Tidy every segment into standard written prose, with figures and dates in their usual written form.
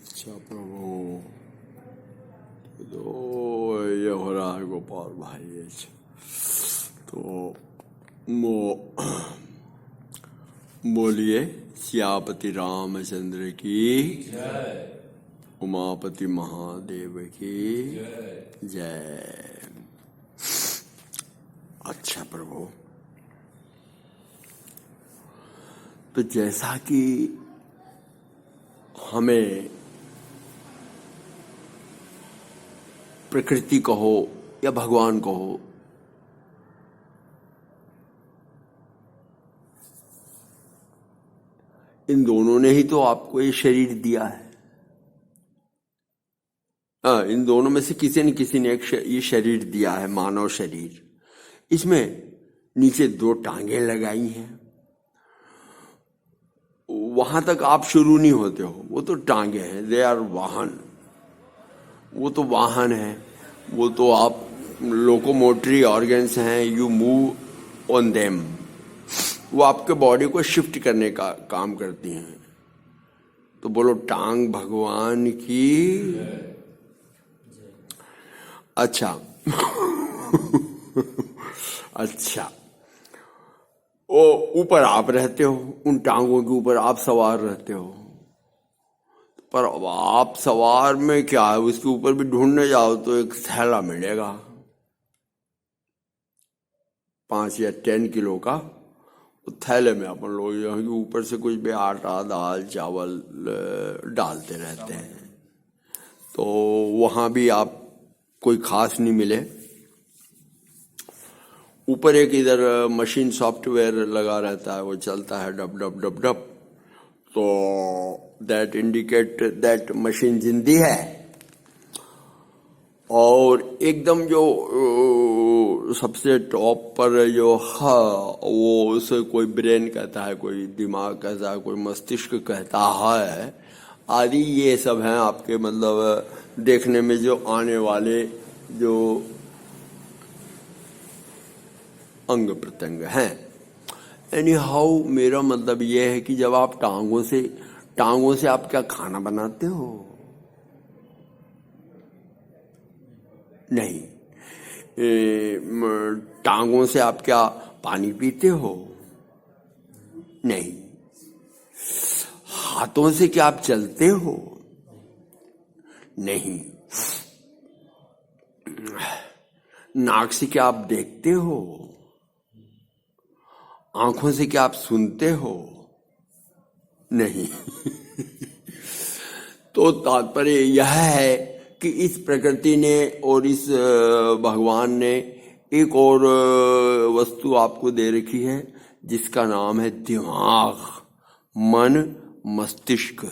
अच्छा प्रभु, तो ये हो रहा है गोपाल भाई। तो बोलिए सियापति रामचंद्र की जय, उमापति महादेव की जय। अच्छा प्रभु, तो जैसा कि हमें प्रकृति कहो या भगवान कहो, इन दोनों ने ही तो आपको ये शरीर दिया है। इन दोनों में से किसी न किसी ने ये शरीर दिया है, मानव शरीर। इसमें नीचे दो टांगे लगाई हैं, वहां तक आप शुरू नहीं होते हो। वो तो टांगे हैं, दे आर वाहन, वो तो वाहन है, वो तो आप लोकोमोटरी ऑर्गन्स हैं, यू मूव ऑन देम। वो आपके बॉडी को शिफ्ट करने का काम करती हैं। तो बोलो टांग भगवान की। अच्छा अच्छा, वो ऊपर आप रहते हो, उन टांगों के ऊपर आप सवार रहते हो। पर अब आप सवार में क्या है, उसके ऊपर भी ढूंढने जाओ तो एक थैला मिलेगा 5 या 10 किलो का। थैले में अपन लोग यहाँ ऊपर से कुछ भी आटा दाल चावल डालते रहते हैं। तो वहां भी आप कोई खास नहीं मिले। ऊपर एक इधर मशीन सॉफ्टवेयर लगा रहता है, वो चलता है डब डब डब डब। तो दैट इंडिकेट दैट मशीन जिंदी है। और एकदम जो सबसे टॉप पर जो वो उसे कोई ब्रेन कहता है, कोई दिमाग कहता है, कोई मस्तिष्क कहता है आदि, ये सब हैं आपके मतलब देखने में जो आने वाले जो अंग प्रत्यंग हैं। एनी हाउ, मेरा मतलब ये है कि जब आप टांगों से आप क्या खाना बनाते हो? नहीं। टांगों से आप क्या पानी पीते हो? नहीं। हाथों से क्या आप चलते हो? नहीं। नाक से क्या आप देखते हो? आंखों से क्या आप सुनते हो? नहीं। तो तात्पर्य यह है कि इस प्रकृति ने और इस भगवान ने एक और वस्तु आपको दे रखी है, जिसका नाम है दिमाग, मन, मस्तिष्क।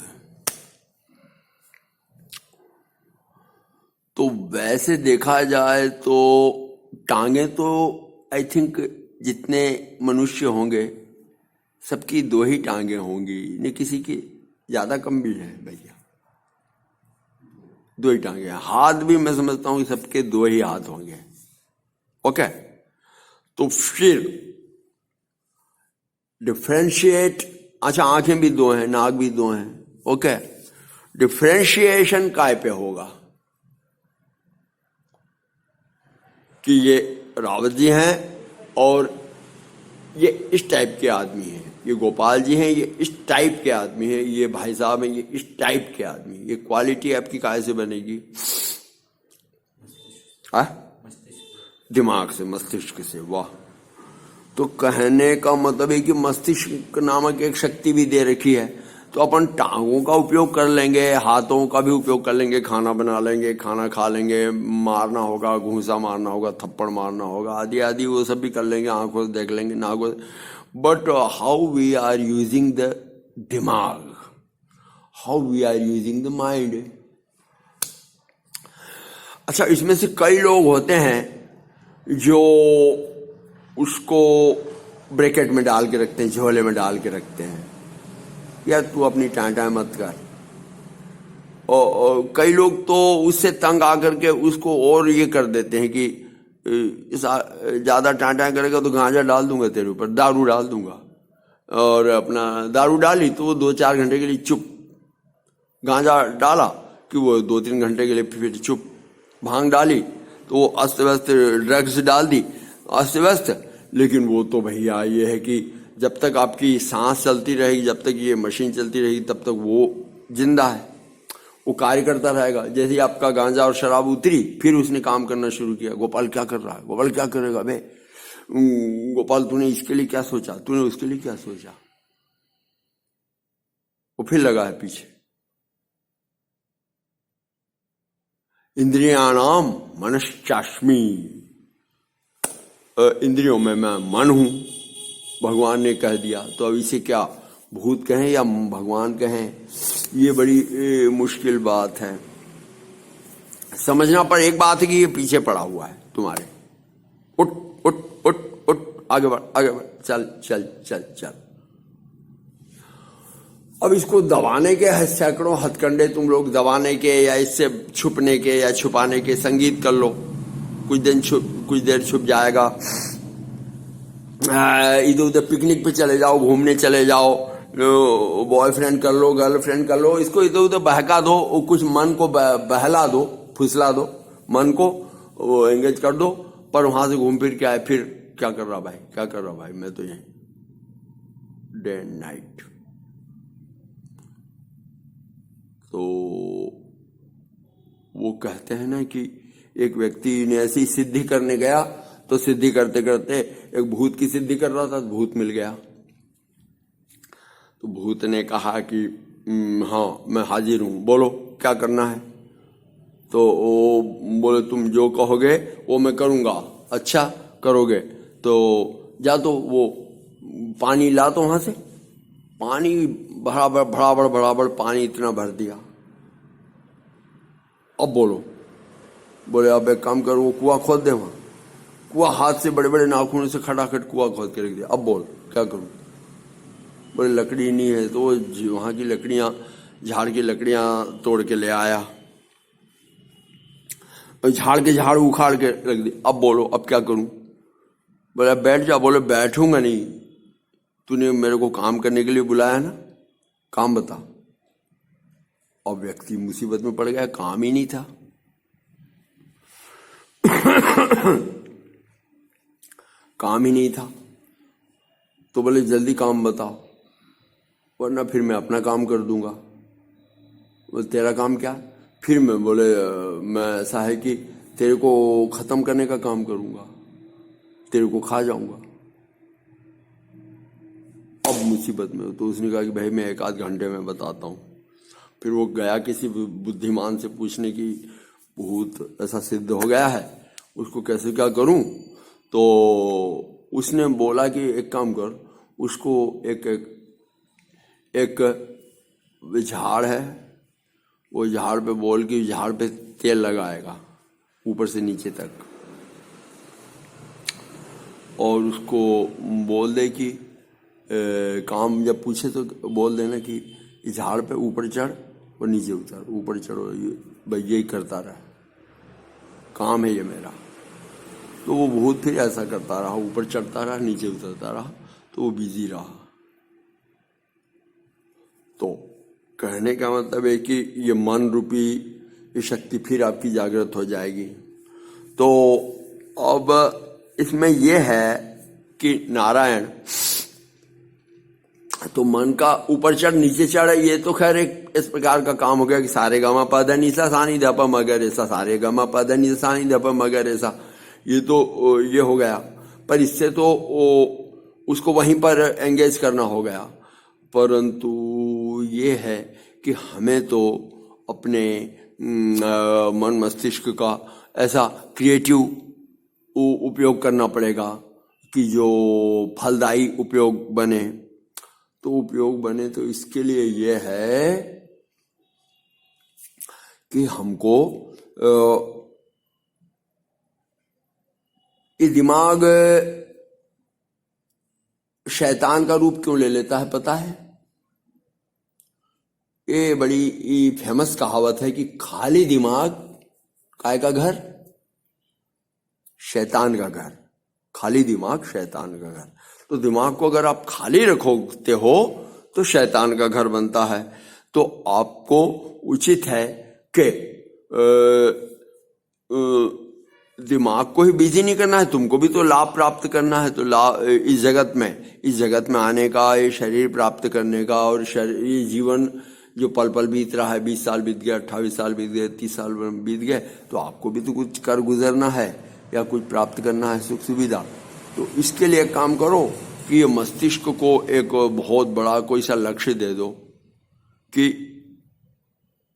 तो वैसे देखा जाए तो टांगे तो आई थिंक जितने मनुष्य होंगे सबकी 2 ही टांगे होंगी, नहीं किसी की ज्यादा कम भी है भैया। 2 ही टांगे। हाथ भी मैं समझता हूं कि सबके 2 ही हाथ होंगे। ओके, तो फिर डिफ्रेंशिएट। अच्छा, आंखें भी 2 हैं, नाक भी 2 हैं। ओके, डिफ्रेंशिएशन काय पे होगा कि ये रावत जी हैं और ये इस टाइप के आदमी हैं, ये गोपाल जी हैं, ये इस टाइप के आदमी हैं, ये भाई साहब हैं, ये इस टाइप के आदमी। ये क्वालिटी आपकी काहे से बनेगी? दिमाग से, मस्तिष्क से। वाह। तो कहने का मतलब है कि मस्तिष्क नामक एक शक्ति भी दे रखी है। तो अपन टांगों का उपयोग कर लेंगे, हाथों का भी उपयोग कर लेंगे, खाना बना लेंगे, खाना खा लेंगे, मारना होगा, घूंसा मारना होगा, थप्पड़ मारना होगा, आदि आदि वो सब भी कर लेंगे, आंखों से देख लेंगे, नाकों। But how we are using the दिमाग, how we are using the mind. अच्छा, इसमें से कई लोग होते हैं जो उसको ब्रैकेट में डाल के रखते हैं, झोले में डाल के रखते हैं, या तू अपनी टाँटा मत कर। और कई लोग तो उससे तंग आकर के उसको और ये कर देते हैं कि ज्यादा टाँटा करेगा तो गांजा डाल दूंगा तेरे ऊपर, दारू डाल दूंगा। और अपना दारू डाली तो वो 2-4 घंटे के लिए चुप। गांजा डाला कि वो 2-3 घंटे के लिए फिर चुप, भांग डाली तो वो अस्त व्यस्त, ड्रग्स डाल दी अस्त व्यस्त। लेकिन वो तो भैया ये है कि जब तक आपकी सांस चलती रहेगी, जब तक ये मशीन चलती रहेगी, तब तक वो जिंदा है, वो कार्य करता रहेगा। जैसे ही आपका गांजा और शराब उतरी, फिर उसने काम करना शुरू किया। गोपाल क्या कर रहा है, गोपाल क्या करेगा बे, गोपाल तूने इसके लिए क्या सोचा, तूने उसके लिए क्या सोचा, वो फिर लगा है पीछे। इंद्रियाणाम मनश्चास्मि, इंद्रियों में मैं मन हूं, भगवान ने कह दिया। तो अब इसे क्या भूत कहें या भगवान कहें, ये बड़ी मुश्किल बात है। समझना पर एक बात है कि ये पीछे पड़ा हुआ है तुम्हारे। उठ उठ उठ उठ, आगे बढ़ आगे बढ़, चल चल चल चल। अब इसको दबाने के सैकड़ों हथकंडे तुम लोग दबाने के, या इससे छुपने के या छुपाने के। संगीत कर लो, कुछ देर छुप जाएगा। इधर उधर पिकनिक पे चले जाओ, घूमने चले जाओ, बॉयफ्रेंड कर लो, गर्लफ्रेंड कर लो, इसको इधर उधर बहका दो, कुछ मन को बहला दो, फुसला दो, मन को वो एंगेज कर दो। पर वहां से घूम फिर के आए, फिर क्या कर रहा भाई, क्या कर रहा भाई, मैं तो यहीं डे एंड नाइट। तो वो कहते हैं ना कि एक व्यक्ति ने ऐसी सिद्धि करने गया, तो सिद्धि करते करते एक भूत की सिद्धि कर रहा था, भूत मिल गया। तो भूत ने कहा कि हाँ मैं हाजिर हूं, बोलो क्या करना है। तो वो बोले तुम जो कहोगे वो मैं करूंगा। अच्छा करोगे तो जा, तो वो पानी ला, तो वहां से पानी बराबर बराबर बराबर पानी इतना भर दिया। अब बोलो, बोले अब एक काम करो, वो कुआं खोद दे। वहां कुआं हाथ से बड़े बड़े नाखूनों से खटाखट कुआं खोद के रख दिया। अब बोल क्या करूं। बोले लकड़ी नहीं है, तो वहां की लकड़ियां, झाड़ की लकड़ियां तोड़ के ले आया, झाड़ के झाड़ उखाड़ के रख दी। अब बोलो अब क्या करूं। बोले बैठ जा। बोले बैठूंगा नहीं, तूने मेरे को काम करने के लिए बुलाया ना, काम बता। अब व्यक्ति मुसीबत में पड़ गया, काम ही नहीं था। काम ही नहीं था। तो बोले जल्दी काम बताओ, वरना फिर मैं अपना काम कर दूंगा। बोले तेरा काम क्या। फिर मैं बोले मैं ऐसा है कि तेरे को खत्म करने का काम करूंगा, तेरे को खा जाऊंगा। अब मुसीबत में। तो उसने कहा कि भाई मैं 1-8 घंटे में बताता हूं। फिर वो गया किसी बुद्धिमान से पूछने की, भूत ऐसा सिद्ध हो गया है, उसको कैसे क्या करूं। तो उसने बोला कि एक काम कर, उसको एक झाड़ है, वो झाड़ पे बोल कि झाड़ पे तेल लगाएगा ऊपर से नीचे तक, और उसको बोल दे कि काम जब पूछे तो बोल देना कि इस झाड़ पे ऊपर चढ़ और नीचे उतर, ऊपर चढ़ो, ये भाई यही करता रहा, काम है ये मेरा। तो वो भूत फिर ऐसा करता रहा, ऊपर चढ़ता रहा, नीचे उतरता रहा, तो वो बिजी रहा। तो कहने का मतलब है कि ये मन रूपी ये शक्ति फिर आपकी जागृत हो जाएगी। तो अब इसमें यह है कि नारायण, तो मन का ऊपर चढ़ नीचे चढ़, ये तो खैर एक इस प्रकार का काम हो गया कि सारे गामा पद निसा सानी धप मगर ऐसा, सारे गामा पद निसा सानी धप मगर ऐसा, ये तो ये हो गया। पर इससे तो उसको वहीं पर एंगेज करना हो गया। परंतु ये है कि हमें तो अपने मन मस्तिष्क का ऐसा क्रिएटिव उपयोग करना पड़ेगा कि जो फलदायी उपयोग बने। तो उपयोग बने तो इसके लिए ये है कि हमको ये दिमाग शैतान का रूप क्यों ले लेता है पता है। ये बड़ी फेमस कहावत है कि खाली दिमाग काय का घर, शैतान का घर। खाली दिमाग शैतान का घर। तो दिमाग को अगर आप खाली रखोते हो तो शैतान का घर बनता है। तो आपको उचित है कि दिमाग को ही बिजी नहीं करना है, तुमको भी तो लाभ प्राप्त करना है। तो लाभ इस जगत में आने का, ये शरीर प्राप्त करने का, और ये जीवन जो पल पल बीत रहा है, 20 साल बीत गए, 28 साल बीत गए, 30 साल बीत गए, तो आपको भी तो कुछ कर गुजरना है या कुछ प्राप्त करना है, सुख सुविधा। तो इसके लिए एक काम करो कि ये मस्तिष्क को एक बहुत बड़ा कोई सा लक्ष्य दे दो कि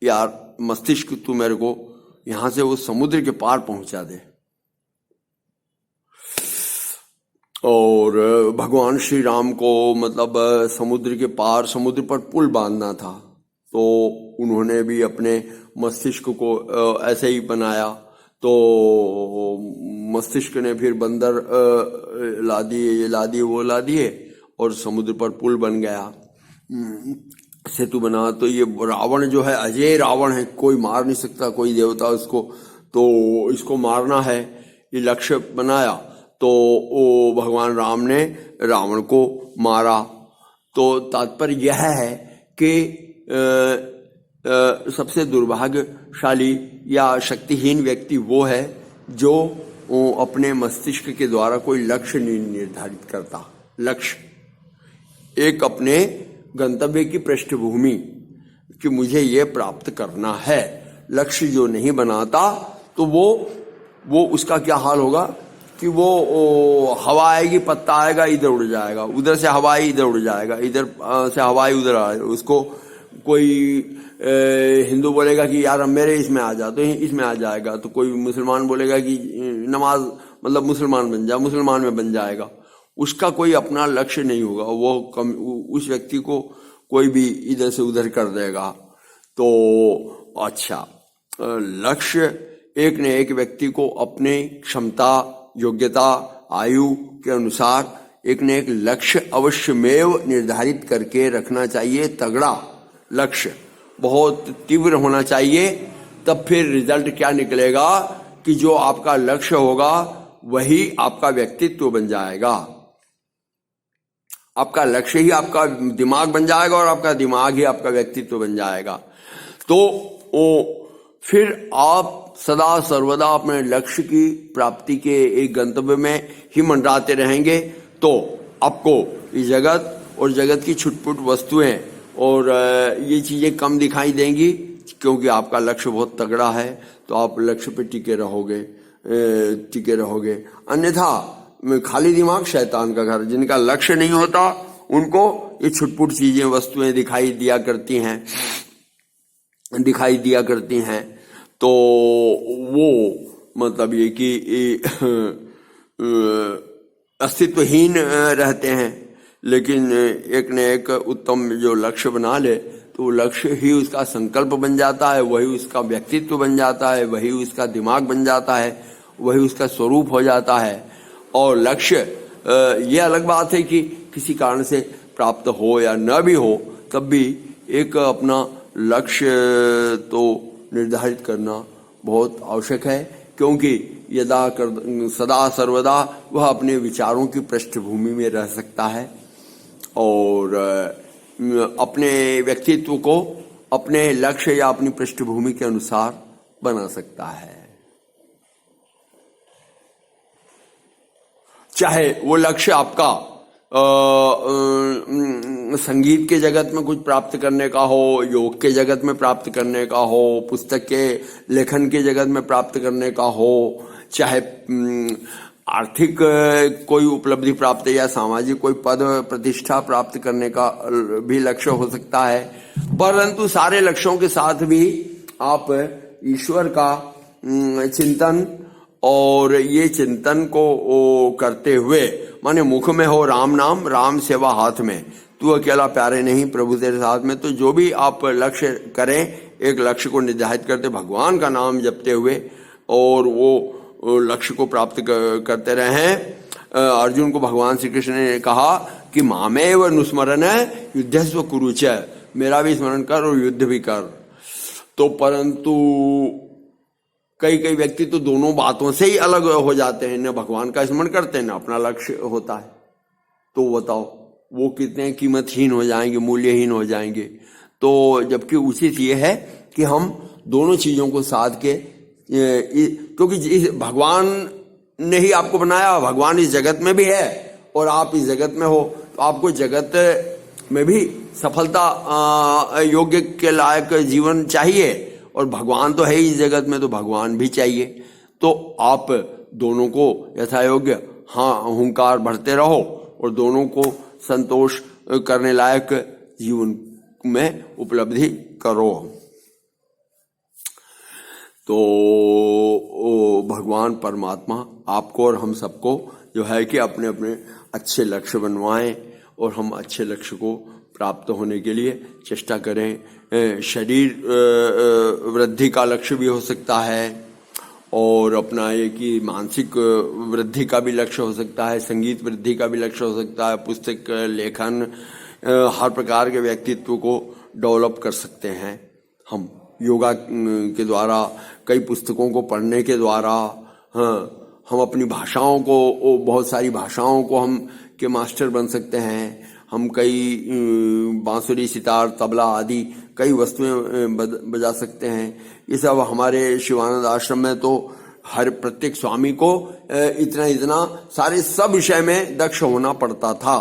यार मस्तिष्क तू मेरे को यहां से वो समुद्र के पार पहुंचा दे। और भगवान श्री राम को मतलब समुद्र के पार, समुद्र पर पुल बांधना था, तो उन्होंने भी अपने मस्तिष्क को ऐसे ही बनाया। तो मस्तिष्क ने फिर बंदर ला दिए, ये ला दिए, वो ला दिए, और समुद्र पर पुल बन गया, सेतु बना। तो ये रावण जो है, अजय रावण है, कोई मार नहीं सकता, कोई देवता उसको, तो इसको मारना है, ये लक्ष्य बनाया। तो भगवान राम ने रावण को मारा। तो तात्पर्य यह है कि सबसे दुर्भाग्यशाली या शक्तिहीन व्यक्ति वो है जो अपने मस्तिष्क के द्वारा कोई लक्ष्य नहीं निर्धारित करता। लक्ष्य एक अपने गंतव्य की पृष्ठभूमि कि मुझे ये प्राप्त करना है, लक्ष्य जो नहीं बनाता तो वो उसका क्या हाल होगा कि वो हवा आएगी, पत्ता आएगा, इधर उड़ जाएगा, उधर से हवाई इधर उड़ जाएगा, इधर से हवाई उधर आ जाएगा। उसको कोई हिंदू बोलेगा कि यार मेरे इसमें आ जा, तो इसमें आ जाएगा। तो कोई मुसलमान बोलेगा कि नमाज मतलब मुसलमान बन जा, मुसलमान में बन जाएगा। उसका कोई अपना लक्ष्य नहीं होगा, वो उस व्यक्ति को कोई भी इधर से उधर कर देगा। तो अच्छा, लक्ष्य एक न एक व्यक्ति को अपने क्षमता, योग्यता, आयु के अनुसार एक न एक लक्ष्य अवश्यमेव निर्धारित करके रखना चाहिए। तगड़ा लक्ष्य, बहुत तीव्र होना चाहिए। तब फिर रिजल्ट क्या निकलेगा कि जो आपका लक्ष्य होगा वही आपका व्यक्तित्व बन जाएगा। आपका लक्ष्य ही आपका दिमाग बन जाएगा और आपका दिमाग ही आपका व्यक्तित्व बन जाएगा। तो फिर आप सदा सर्वदा अपने लक्ष्य की प्राप्ति के एक गंतव्य में ही मंडराते रहेंगे। तो आपको इस जगत और जगत की छुटपुट वस्तुएं और ये चीजें कम दिखाई देंगी, क्योंकि आपका लक्ष्य बहुत तगड़ा है। तो आप लक्ष्य पे टिके रहोगे। अन्यथा खाली दिमाग शैतान का घर। जिनका लक्ष्य नहीं होता उनको ये छुटपुट चीजें, वस्तुएं दिखाई दिया करती हैं। तो वो मतलब ये कि अस्तित्वहीन रहते हैं। लेकिन एक न एक उत्तम जो लक्ष्य बना ले तो लक्ष्य ही उसका संकल्प बन जाता है, वही उसका व्यक्तित्व बन जाता है, वही उसका दिमाग बन जाता है, वही उसका स्वरूप हो जाता है। और लक्ष्य ये अलग बात है कि किसी कारण से प्राप्त हो या न भी हो, तब भी एक अपना लक्ष्य तो निर्धारित करना बहुत आवश्यक है। क्योंकि सदा सर्वदा वह अपने विचारों की पृष्ठभूमि में रह सकता है और अपने व्यक्तित्व को अपने लक्ष्य या अपनी पृष्ठभूमि के अनुसार बना सकता है। चाहे वो लक्ष्य आपका संगीत के जगत में कुछ प्राप्त करने का हो, योग के जगत में प्राप्त करने का हो, पुस्तक के लेखन के जगत में प्राप्त करने का हो, चाहे आर्थिक कोई उपलब्धि प्राप्त या सामाजिक कोई पद प्रतिष्ठा प्राप्त करने का भी लक्ष्य हो सकता है। परंतु सारे लक्ष्यों के साथ भी आप ईश्वर का चिंतन और ये चिंतन को करते हुए, माने मुख में हो राम नाम, राम सेवा हाथ में, तू अकेला प्यारे नहीं प्रभु तेरे साथ में। तो जो भी आप लक्ष्य करें, एक लक्ष्य को निर्धारित करते भगवान का नाम जपते हुए और वो लक्ष्य को प्राप्त करते रहें। अर्जुन को भगवान श्री कृष्ण ने कहा कि मामेव अनुस्मरण युद्धस्व कुरुच, मेरा भी स्मरण कर और युद्ध भी कर। तो परंतु कई व्यक्ति तो दोनों बातों से ही अलग हो जाते हैं, न भगवान का स्मरण करते हैं न अपना लक्ष्य होता है। तो बताओ वो कितने कीमतहीन हो जाएंगे, मूल्यहीन हो जाएंगे। तो जबकि उचित ये है कि हम दोनों चीजों को साध के, क्योंकि भगवान ने ही आपको बनाया, भगवान इस जगत में भी है और आप इस जगत में हो, तो आपको जगत में भी सफलता योग्य के लायक जीवन चाहिए और भगवान तो है ही इस जगत में, तो भगवान भी चाहिए। तो आप दोनों को यथा योग्य हुंकार भरते रहो और दोनों को संतोष करने लायक जीवन में उपलब्धि करो। तो भगवान परमात्मा आपको और हम सबको जो है कि अपने अपने अच्छे लक्ष्य बनवाएं और हम अच्छे लक्ष्य को प्राप्त होने के लिए चेष्टा करें। शरीर वृद्धि का लक्ष्य भी हो सकता है और अपना ये कि मानसिक वृद्धि का भी लक्ष्य हो सकता है, संगीत वृद्धि का भी लक्ष्य हो सकता है, पुस्तक लेखन, हर प्रकार के व्यक्तित्व को डेवलप कर सकते हैं हम योगा के द्वारा, कई पुस्तकों को पढ़ने के द्वारा। हम अपनी भाषाओं को, बहुत सारी भाषाओं को हम के मास्टर बन सकते हैं। हम कई बांसुरी, सितार, तबला आदि कई वस्तुएं बजा सकते हैं। ये सब हमारे शिवानंद आश्रम में तो हर प्रत्येक स्वामी को इतना सारे सब विषय में दक्ष होना पड़ता था।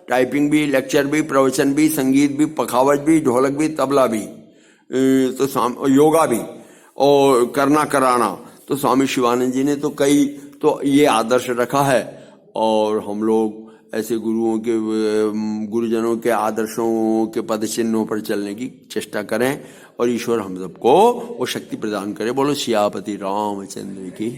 टाइपिंग भी, लेक्चर भी, प्रवचन भी, संगीत भी, पखावज भी, ढोलक भी, तबला भी, तो योगा भी और करना कराना। तो स्वामी शिवानंद जी ने तो कई तो ये आदर्श रखा है और हम लोग ऐसे गुरुजनों के आदर्शों के पद चिन्हों पर चलने की चेष्टा करें और ईश्वर हम सबको वो शक्ति प्रदान करे। बोलो सियापति रामचंद्र की।